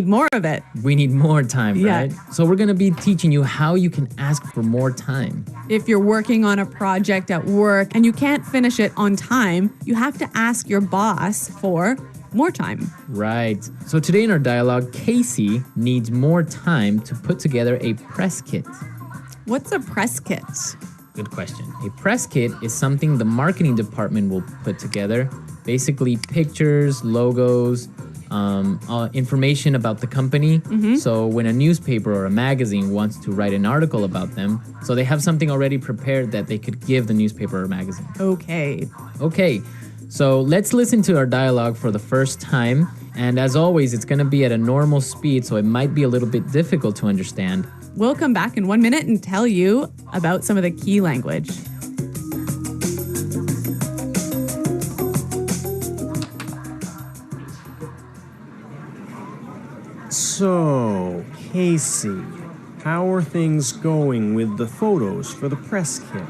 more of it. We need more time, Yeah. right? So we're going to be teaching you how you can ask for more time. If you're working on a project at work and you can't finish it on time, you have to ask your boss for more time. Right. So today in our dialogue, Casey needs more time to put together a press kit. What's a press kit? Good question. A press kit is something the marketing department will put together. Basically pictures, logos, information about the company. So when a newspaper or a magazine wants to write an article about them, so they have something already prepared that they could give the newspaper or magazine. Okay. Okay, so let's listen to our dialogue for the first time. And as always, it's going to be at a normal speed, so it might be a little bit difficult to understand. We'll come back in 1 minute and tell you about some of the key language. So, Casey, how are things going with the photos for the press kit?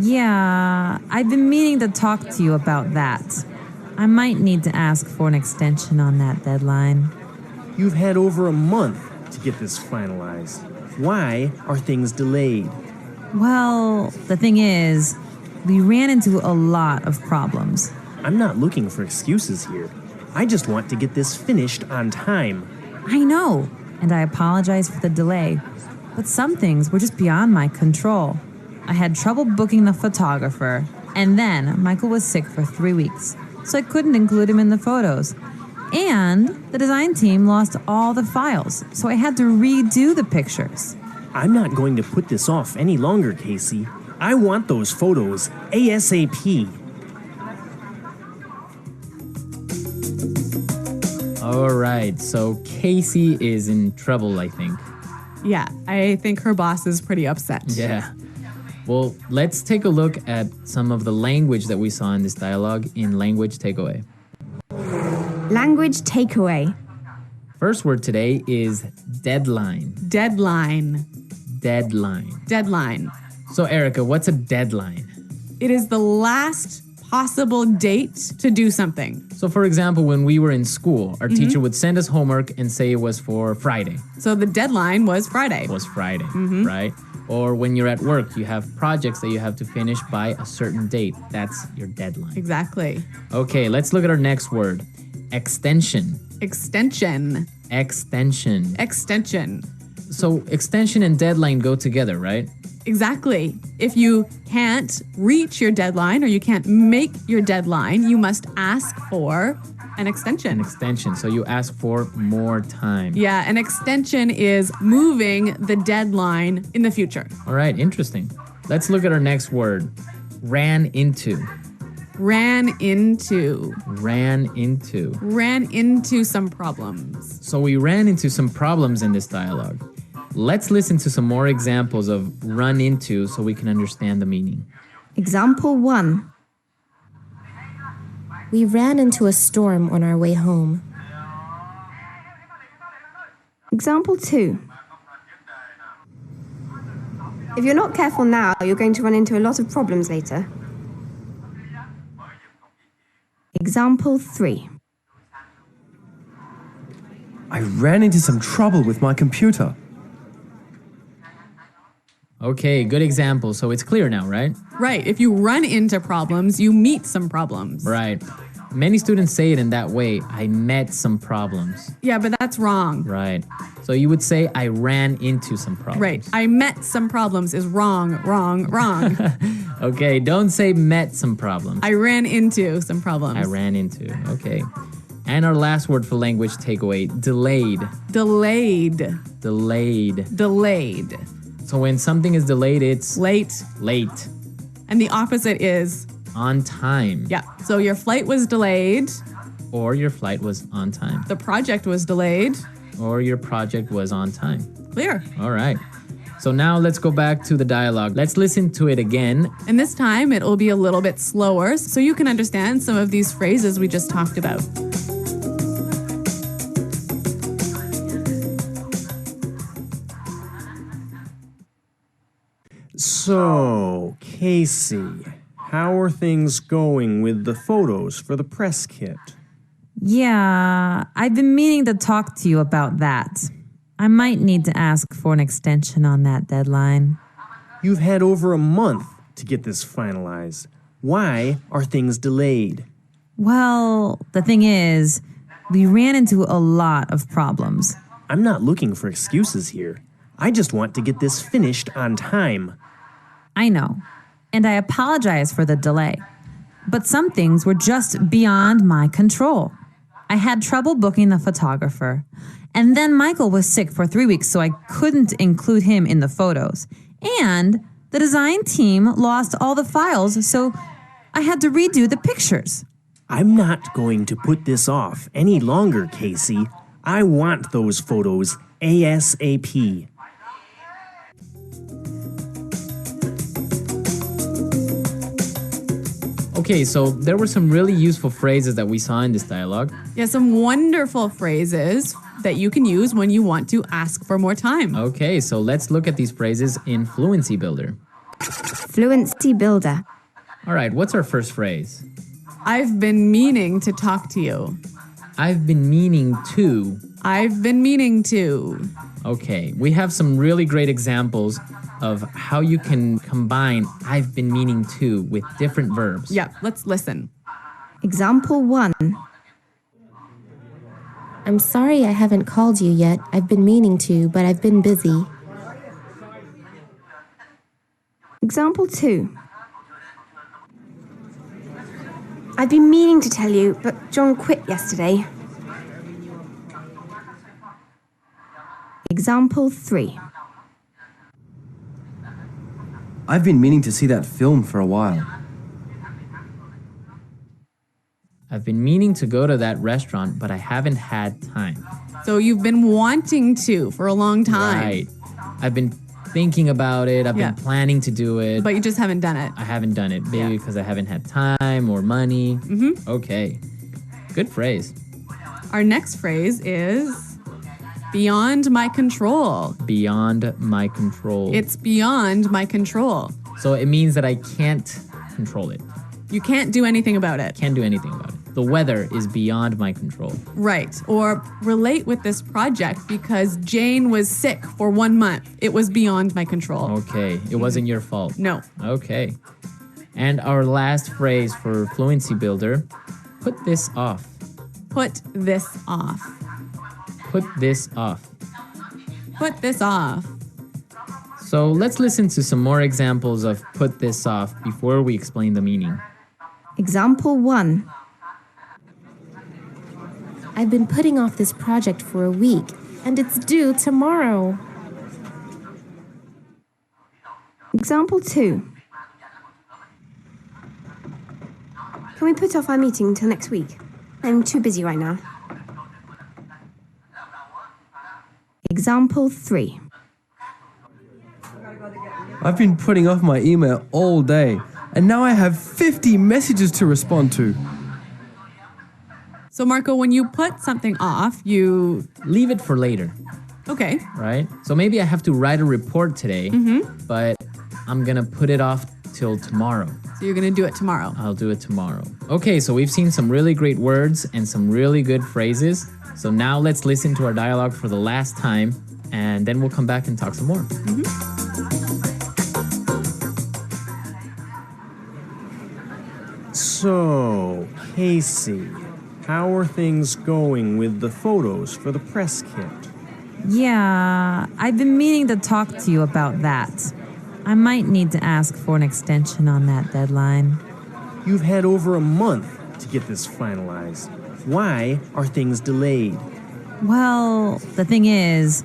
Yeah, I've been meaning to talk to you about that. I might need to ask for an extension on that deadline. You've had over a month to get this finalized. Why are things delayed? Well, the thing is, we ran into a lot of problems. I'm not looking for excuses here. I just want to get this finished on time. I know, and I apologize for the delay, but some things were just beyond my control. I had trouble booking the photographer, and then Michael was sick for 3 weeks, so I couldn't include him in the photos. And the design team lost all the files, so I had to redo the pictures. I'm not going to put this off any longer, Casey. I want those photos ASAP. All right, so Casey is in trouble, I think. Yeah, I think her boss is pretty upset. Yeah. Well, let's take a look at some of the language that we saw in this dialogue in Language Takeaway. Language takeaway. First word today is deadline. Deadline. Deadline. Deadline. So, Erica, what's a deadline? It is the last possible date to do something. So, for example, when we were in school, our teacher would send us homework and say it was for Friday. So the deadline was Friday. It was Friday, right? Or when you're at work, you have projects that you have to finish by a certain date. That's your deadline. Exactly. Okay, let's look at our next word. Extension. Extension. Extension. Extension. So extension and deadline go together, right? Exactly. If you can't reach your deadline or you can't make your deadline, you must ask for an extension. An extension. So you ask for more time. Yeah, an extension is moving the deadline in the future. All right, interesting. Let's look at our next word. Ran into. Ran into. Ran into. Ran into some problems. So we ran into some problems in this dialogue. Let's listen to some more examples of run into so we can understand the meaning. Example 1. We ran into a storm on our way home. Example 2. If you're not careful now, you're going to run into a lot of problems later. Example 3. I ran into some trouble with my computer. Okay, good example. So it's clear now, right? Right. If you run into problems, you meet some problems. Right. Many students say it in that way. I met some problems. Yeah, but that's wrong. Right. So you would say I ran into some problems. Right. I met some problems is wrong, wrong, wrong. Okay, don't say met some problems. I ran into some problems. I ran into. Okay. And our last word for language takeaway, delayed. Delayed. Delayed. Delayed. So when something is delayed, it's Late. late. And the opposite is, On time. yeah. So your flight was delayed. Or your flight was on time. The project was delayed. Or your project was on time. Clear. All right. So now let's go back to the dialogue. Let's listen to it again. And this time it will be a little bit slower so you can understand some of these phrases we just talked about. So, Casey, how are things going with the photos for the press kit? Yeah, I've been meaning to talk to you about that. I might need to ask for an extension on that deadline. You've had over a month to get this finalized. Why are things delayed? Well, the thing is, we ran into a lot of problems. I'm not looking for excuses here. I just want to get this finished on time. I know, and I apologize for the delay. But some things were just beyond my control. I had trouble booking the photographer. And then Michael was sick for 3 weeks, so I couldn't include him in the photos. And the design team lost all the files, so I had to redo the pictures. I'm not going to put this off any longer, Casey. I want those photos ASAP. Okay, so there were some really useful phrases that we saw in this dialogue. Yeah, some wonderful phrases that you can use when you want to ask for more time. Okay, so let's look at these phrases in Fluency Builder. Fluency builder. All right, what's our first phrase? I've been meaning to talk to you. I've been meaning to. I've been meaning to. Okay, we have some really great examples of how you can combine I've been meaning to with different verbs. Yeah, let's listen. Example 1. I'm sorry I haven't called you yet. I've been meaning to, but I've been busy. Example 2. I've been meaning to tell you, but John quit yesterday. Example 3. I've been meaning to see that film for a while. I've been meaning to go to that restaurant, but I haven't had time. So you've been wanting to for a long time. Right. I've been thinking about it. I've been planning to do it. But you just haven't done it. I haven't done it. Maybe because I haven't had time or money. Mm-hmm. Okay. Good phrase. Our next phrase is beyond my control. Beyond my control. It's beyond my control. So it means that I can't control it. You can't do anything about it. Can't do anything about it. The weather is beyond my control. Right. Or relate with this project because Jane was sick for 1 month. It was beyond my control. Okay. It wasn't your fault. No. Okay. And our last phrase for Fluency Builder, put this off. Put this off. Put this off. Put this off. So let's listen to some more examples of put this off before we explain the meaning. Example 1. I've been putting off this project for a week, and it's due tomorrow. Example 2. Can we put off our meeting until next week? I'm too busy right now. Example 3. I've been putting off my email all day, and now I have 50 messages to respond to. So Marco, when you put something off, you... Leave it for later, Okay. right? So maybe I have to write a report today, but I'm going to put it off till tomorrow. So you're going to do it tomorrow. I'll do it tomorrow. Okay, so we've seen some really great words and some really good phrases. So now let's listen to our dialogue for the last time, and then we'll come back and talk some more. So, Casey, how are things going with the photos for the press kit? Yeah, I've been meaning to talk to you about that. I might need to ask for an extension on that deadline. You've had over a month to get this finalized. Why are things delayed? Well, the thing is,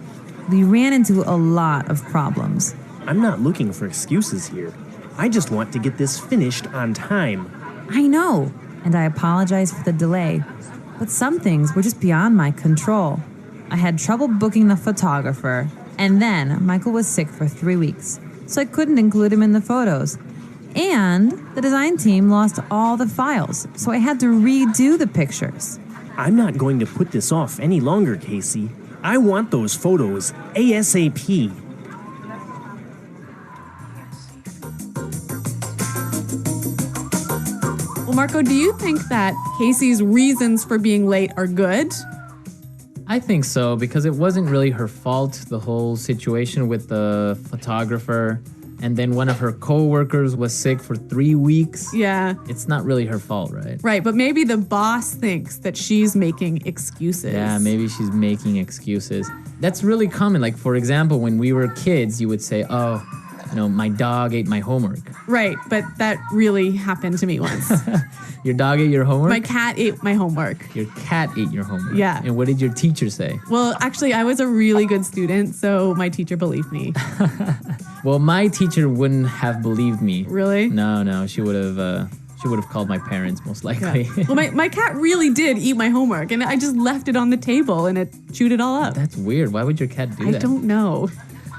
we ran into a lot of problems. I'm not looking for excuses here. I just want to get this finished on time. I know, and I apologize for the delay. But some things were just beyond my control. I had trouble booking the photographer, and then Michael was sick for 3 weeks, so I couldn't include him in the photos. And the design team lost all the files, so I had to redo the pictures. I'm not going to put this off any longer, Casey. I want those photos ASAP. Well, Marco, do you think that Casey's reasons for being late are good? I think so, because it wasn't really her fault, the whole situation with the photographer. And then one of her coworkers was sick for 3 weeks. Yeah. It's not really her fault, right? Right, but maybe the boss thinks that she's making excuses. Yeah, maybe she's making excuses. That's really common. Like, for example, when we were kids, you would say, oh, my dog ate my homework. Right, but that really happened to me once. Your dog ate your homework? My cat ate my homework. Your cat ate your homework? Yeah. And what did your teacher say? Well, actually, I was a really good student, so my teacher believed me. Well, my teacher wouldn't have believed me. Really? No. She would have called my parents, most likely. Yeah. Well, my cat really did eat my homework, and I just left it on the table, and it chewed it all up. That's weird. Why would your cat do that? I don't know.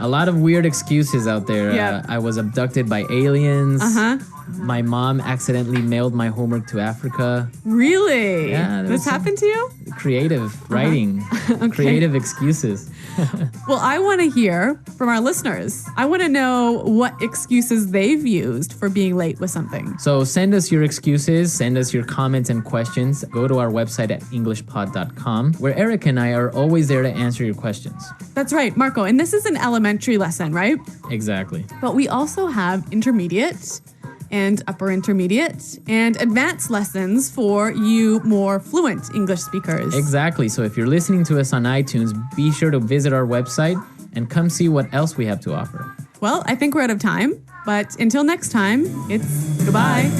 A lot of weird excuses out there. Yeah. I was abducted by aliens. Uh-huh. My mom accidentally mailed my homework to Africa. Really? Yeah, This happened to you? Creative writing. Okay. Creative excuses. Well, I want to hear from our listeners. I want to know what excuses they've used for being late with something. So send us your excuses, send us your comments and questions. Go to our website at englishpod.com, where Eric and I are always there to answer your questions. That's right, Marco. And this is an elementary lesson, right? Exactly. But we also have intermediate and upper intermediate and advanced lessons for you more fluent English speakers. Exactly. So if you're listening to us on iTunes, be sure to visit our website and come see what else we have to offer. Well, I think we're out of time, but until next time, it's goodbye.